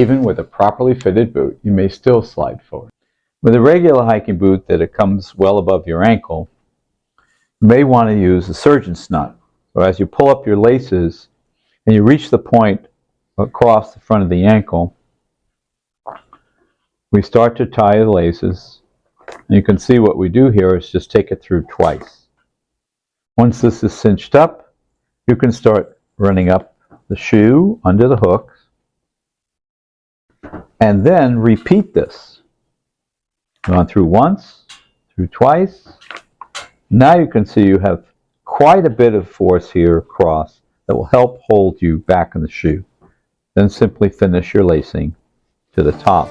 Even with a properly fitted boot, you may still slide forward. With a regular hiking boot that it comes well above your ankle, you may want to use a surgeon's nut. So as you pull up your laces and you reach the point across the front of the ankle, we start to tie the laces. And you can see what we do here is just take it through twice. Once this is cinched up, you can start running up the shoe under the hooks, and then repeat this. Gone through once, through twice. Now you can see you have quite a bit of force here across that will help hold you back in the shoe. Then simply finish your lacing to the top.